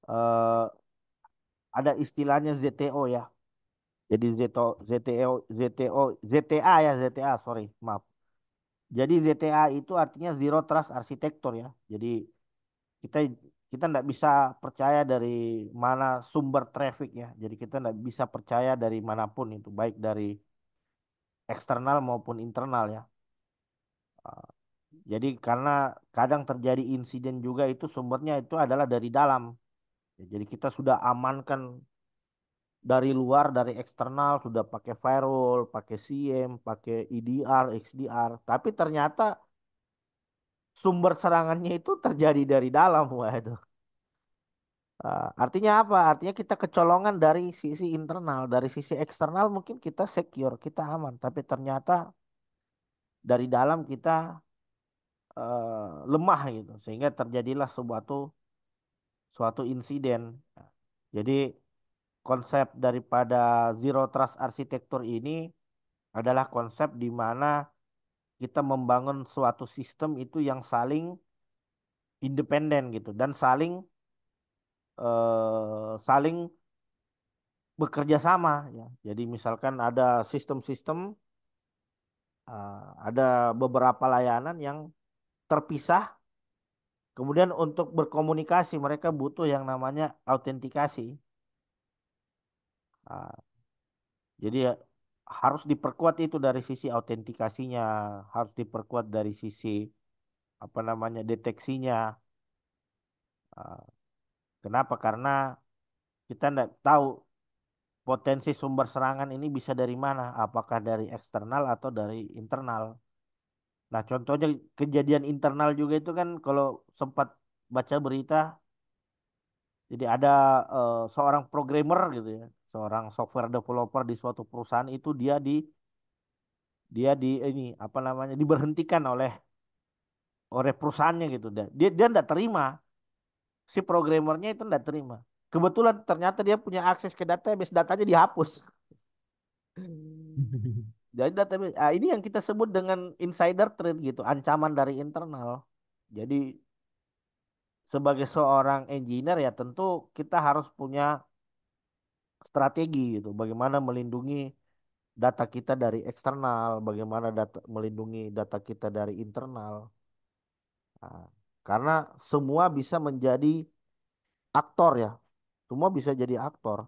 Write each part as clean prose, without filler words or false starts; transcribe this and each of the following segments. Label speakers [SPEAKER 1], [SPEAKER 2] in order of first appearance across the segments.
[SPEAKER 1] eh, ada istilahnya ZTO ya. Jadi ZTA ya, ZTA, sorry, maaf. Jadi ZTA itu artinya Zero Trust Architecture ya. Jadi kita kita nggak bisa percaya dari mana sumber traffic ya. Jadi kita nggak bisa percaya dari manapun itu, baik dari eksternal maupun internal ya. Uh, Jadi karena kadang terjadi insiden juga itu sumbernya itu adalah dari dalam. Ya, jadi kita sudah amankan dari luar, dari eksternal, sudah pakai firewall, pakai SIEM, pakai EDR, XDR. Tapi ternyata sumber serangannya itu terjadi dari dalam. Wah itu. Artinya apa? Artinya kita kecolongan dari sisi internal, dari sisi eksternal mungkin kita secure, kita aman, tapi ternyata dari dalam kita lemah gitu, sehingga terjadilah suatu insiden. Jadi konsep daripada Zero Trust Architecture ini adalah konsep di mana kita membangun suatu sistem itu yang saling independen gitu dan saling bekerja sama ya. Jadi misalkan ada sistem-sistem, ada beberapa layanan yang terpisah, kemudian untuk berkomunikasi mereka butuh yang namanya autentikasi. Ah, jadi ya, harus diperkuat itu dari sisi autentikasinya, harus diperkuat dari sisi apa namanya deteksinya. Ah, Kenapa? Karena kita tidak tahu potensi sumber serangan ini bisa dari mana, apakah dari eksternal atau dari internal. Nah, contohnya kejadian internal juga itu kan kalau sempat baca berita, jadi ada seorang programmer gitu ya, seorang software developer di suatu perusahaan itu dia di ini apa namanya diberhentikan oleh perusahaannya gitu. Dia tidak terima, si programmernya itu tidak terima. Kebetulan ternyata dia punya akses ke database, datanya dihapus. Jadi database, ini yang kita sebut dengan insider threat gitu, ancaman dari internal. Jadi sebagai seorang engineer ya tentu kita harus punya strategi gitu. Bagaimana melindungi data kita dari eksternal, bagaimana melindungi data kita dari internal. Nah, karena semua bisa menjadi aktor ya, semua bisa jadi aktor,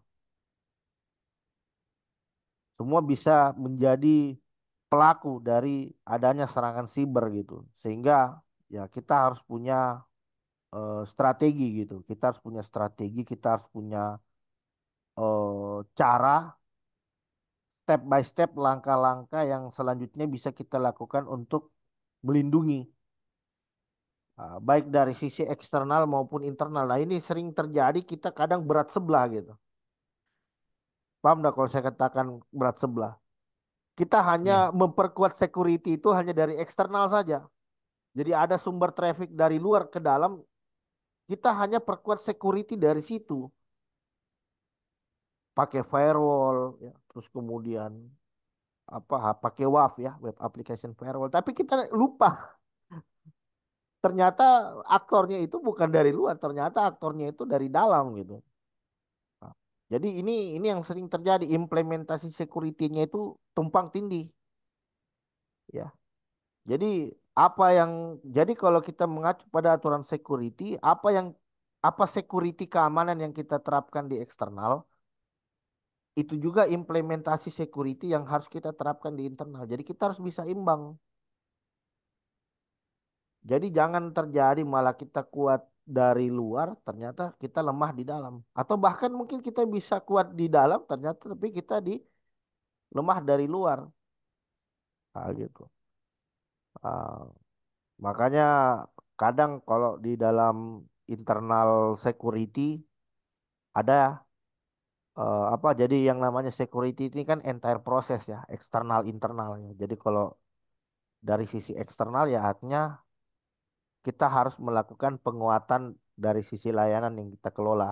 [SPEAKER 1] semua bisa menjadi pelaku dari adanya serangan siber gitu. Sehingga ya kita harus punya strategi gitu. Kita harus punya strategi, kita harus punya cara step by step langkah-langkah yang selanjutnya bisa kita lakukan untuk melindungi baik dari sisi eksternal maupun internal. Nah, ini sering terjadi kita kadang berat sebelah gitu. Paham nggak kalau saya katakan berat sebelah? Kita hanya
[SPEAKER 2] Ya.
[SPEAKER 1] memperkuat security itu hanya dari eksternal saja. Jadi ada sumber traffic dari luar ke dalam, kita hanya perkuat security dari situ. Pakai firewall, ya, terus kemudian apa pakai WAF ya, web application firewall. Tapi kita lupa ternyata aktornya itu bukan dari luar, ternyata aktornya itu dari dalam gitu. Nah, jadi ini yang sering terjadi, implementasi security-nya itu tumpang tindih ya. Jadi apa yang jadi kalau kita mengacu pada aturan security, apa security keamanan yang kita terapkan di eksternal, itu juga implementasi security yang harus kita terapkan di internal. Jadi kita harus bisa imbang. Jadi jangan terjadi malah kita kuat dari luar, ternyata kita lemah di dalam. Atau bahkan mungkin kita bisa kuat di dalam, ternyata tapi kita lemah dari luar. Gitu. Ah, Makanya kadang kalau di dalam internal security ada apa? Jadi yang namanya security ini kan entire proses ya, eksternal internalnya. Jadi kalau dari sisi eksternal ya artinya kita harus melakukan penguatan dari sisi layanan yang kita kelola.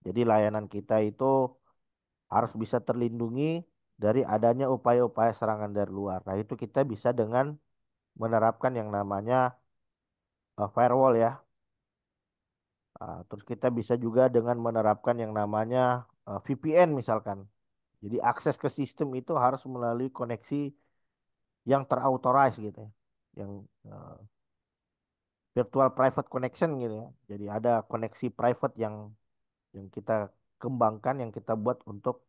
[SPEAKER 1] Jadi layanan kita itu harus bisa terlindungi dari adanya upaya-upaya serangan dari luar. Nah, itu kita bisa dengan menerapkan yang namanya firewall ya. Terus kita bisa juga dengan menerapkan yang namanya VPN misalkan. Jadi akses ke sistem itu harus melalui koneksi yang terauthorize gitu ya. Yang eh, virtual private connection gitu ya. Jadi ada koneksi private yang kita kembangkan, yang kita buat untuk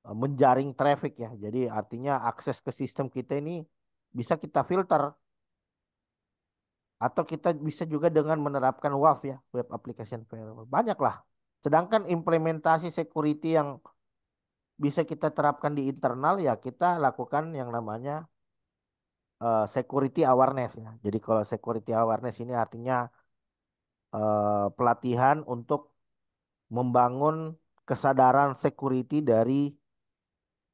[SPEAKER 1] menjaring traffic ya. Jadi artinya akses ke sistem kita ini bisa kita filter atau kita bisa juga dengan menerapkan WAF ya, Web Application Firewall. Banyak lah. Sedangkan implementasi security yang bisa kita terapkan di internal ya kita lakukan yang namanya security awareness ya. Jadi kalau security awareness ini artinya pelatihan untuk membangun kesadaran security dari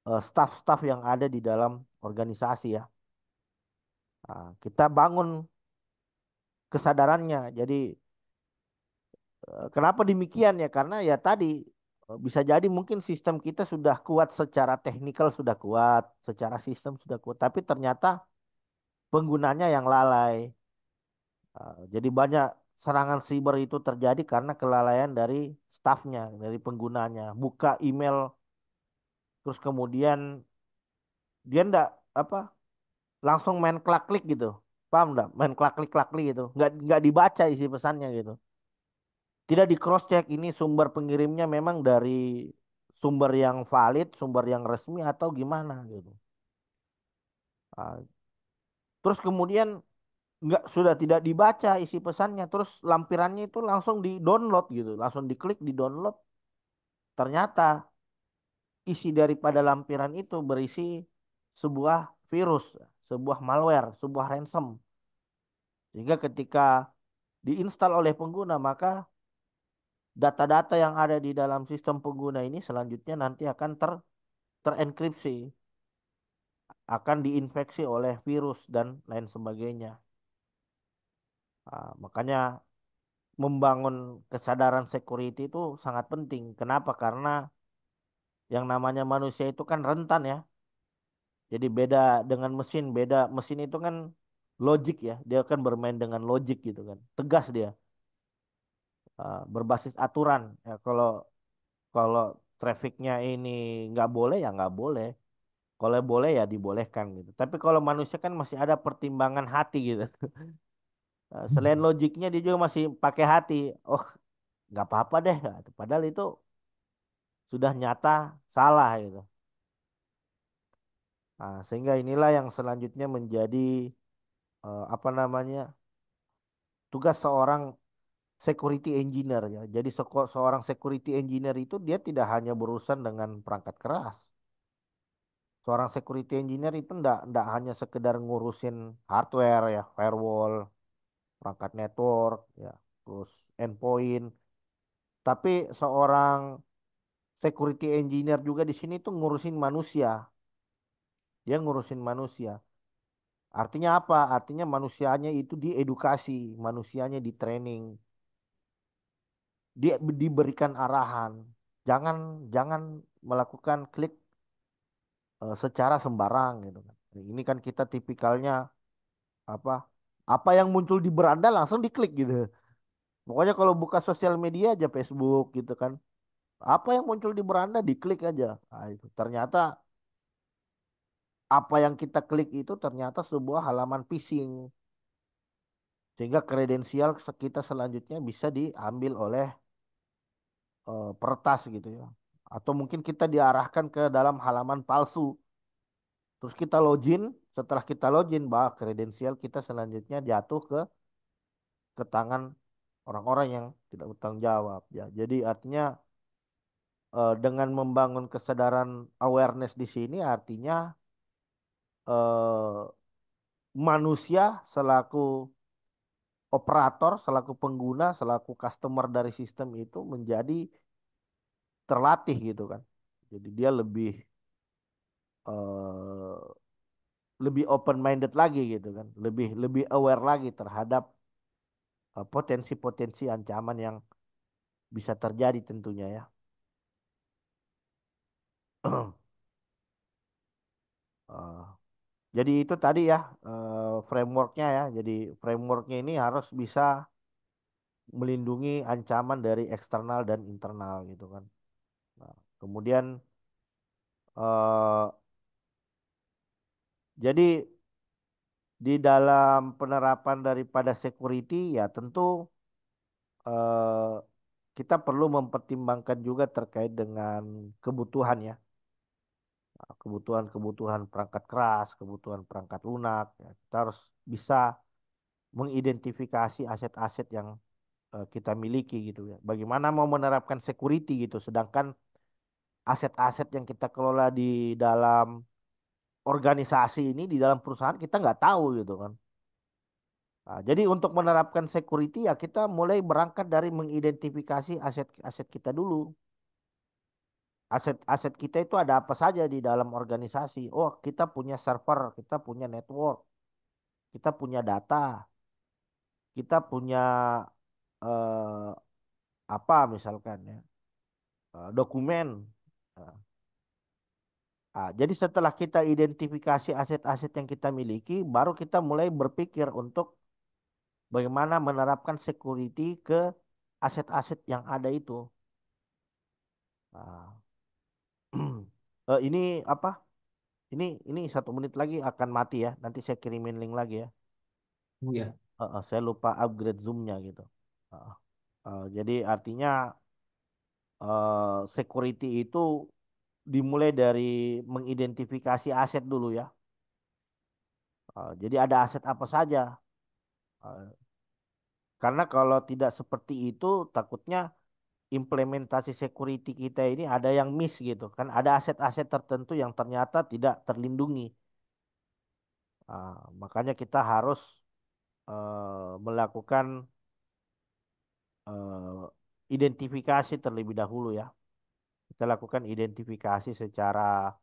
[SPEAKER 1] staff-staff yang ada di dalam organisasi ya. Kita bangun kesadarannya. Jadi kenapa demikian ya? Karena ya tadi bisa jadi mungkin sistem kita sudah kuat secara teknikal sudah kuat, secara sistem sudah kuat, tapi ternyata penggunanya yang lalai. Jadi banyak serangan siber itu terjadi karena kelalaian dari stafnya, dari penggunanya. Buka email terus kemudian dia ndak apa langsung main klik-klik gitu. Paham nggak? Main klik-klik gitu. Nggak dibaca isi pesannya gitu. Tidak di cross check ini sumber pengirimnya memang dari sumber yang valid, sumber yang resmi atau gimana gitu. Ah, terus kemudian nggak sudah tidak dibaca isi pesannya, terus lampirannya itu langsung di download gitu, langsung diklik di download. Ternyata isi daripada lampiran itu berisi sebuah virus, sebuah malware, sebuah ransom. Sehingga ketika diinstal oleh pengguna, maka data-data yang ada di dalam sistem pengguna ini selanjutnya nanti akan terenkripsi, akan diinfeksi oleh virus dan lain sebagainya. Makanya membangun kesadaran security itu sangat penting. Kenapa? Karena yang namanya manusia itu kan rentan ya. Jadi beda dengan mesin, beda mesin itu kan logik ya. Dia kan bermain dengan logik gitu kan. Tegas dia, berbasis aturan. Ya, kalau kalau trafficnya ini nggak boleh ya nggak boleh. Kalau boleh ya dibolehkan gitu. Tapi kalau manusia kan masih ada pertimbangan hati gitu. Selain logiknya dia juga masih pakai hati. Oh nggak apa-apa deh. Padahal itu sudah nyata salah gitu. Sehingga inilah yang selanjutnya menjadi apa namanya tugas seorang security engineer ya. Jadi seorang security engineer itu dia tidak hanya berurusan dengan perangkat keras. Seorang security engineer itu ndak hanya sekedar ngurusin hardware ya, firewall, perangkat network ya, terus endpoint. Tapi seorang security engineer juga di sini tuh ngurusin manusia. Dia ngurusin manusia. Artinya apa? Artinya manusianya itu diedukasi, manusianya di training, dia diberikan arahan. Jangan jangan melakukan klik secara sembarang gitu kan. Ini kan kita tipikalnya apa? Apa yang muncul di beranda langsung diklik gitu. Pokoknya kalau buka sosial media aja Facebook gitu kan. Apa yang muncul di beranda diklik aja. Itu ternyata apa yang kita klik itu ternyata sebuah halaman phishing. Sehingga kredensial kita selanjutnya bisa diambil oleh peretas gitu ya. Atau mungkin kita diarahkan ke dalam halaman palsu. Terus kita login, setelah kita login, bah kredensial kita selanjutnya jatuh ke tangan orang-orang yang tidak bertanggung jawab ya. Jadi artinya dengan membangun kesadaran awareness di sini artinya eh, manusia selaku operator, selaku pengguna, selaku customer dari sistem itu menjadi terlatih gitu kan. Jadi dia eh, lebih open minded lagi gitu kan, lebih lebih aware lagi terhadap potensi-potensi ancaman yang bisa terjadi tentunya ya. Eh, jadi itu tadi ya frameworknya ya. Jadi frameworknya ini harus bisa melindungi ancaman dari eksternal dan internal gitu kan. Nah, kemudian eh, jadi di dalam penerapan daripada security ya tentu eh, kita perlu mempertimbangkan juga terkait dengan kebutuhan ya. Nah, kebutuhan-kebutuhan perangkat keras, kebutuhan perangkat lunak. Ya. Kita harus bisa mengidentifikasi aset-aset yang kita miliki gitu ya. Bagaimana mau menerapkan security gitu, sedangkan aset-aset yang kita kelola di dalam organisasi ini, di dalam perusahaan kita nggak tahu gitu kan. Nah, jadi untuk menerapkan security ya kita mulai berangkat dari mengidentifikasi aset-aset kita dulu. Aset-aset kita itu ada apa saja di dalam organisasi. Oh, kita punya server, kita punya network, kita punya data, kita punya eh, apa misalkan ya, dokumen. Nah, jadi setelah kita identifikasi aset-aset yang kita miliki, baru kita mulai berpikir untuk bagaimana menerapkan security ke aset-aset yang ada itu. Nah, ini apa? Ini 1 menit lagi akan mati ya. Nanti saya kirimin link lagi ya.
[SPEAKER 2] Iya.
[SPEAKER 1] Saya lupa upgrade zoomnya gitu. Heeh. Jadi artinya security itu dimulai dari mengidentifikasi aset dulu ya. Jadi ada aset apa saja. Eh, karena kalau tidak seperti itu, takutnya implementasi security kita ini ada yang miss gitu kan. Ada aset-aset tertentu yang ternyata tidak terlindungi. Makanya kita harus melakukan eh, identifikasi terlebih dahulu ya. Kita lakukan identifikasi secara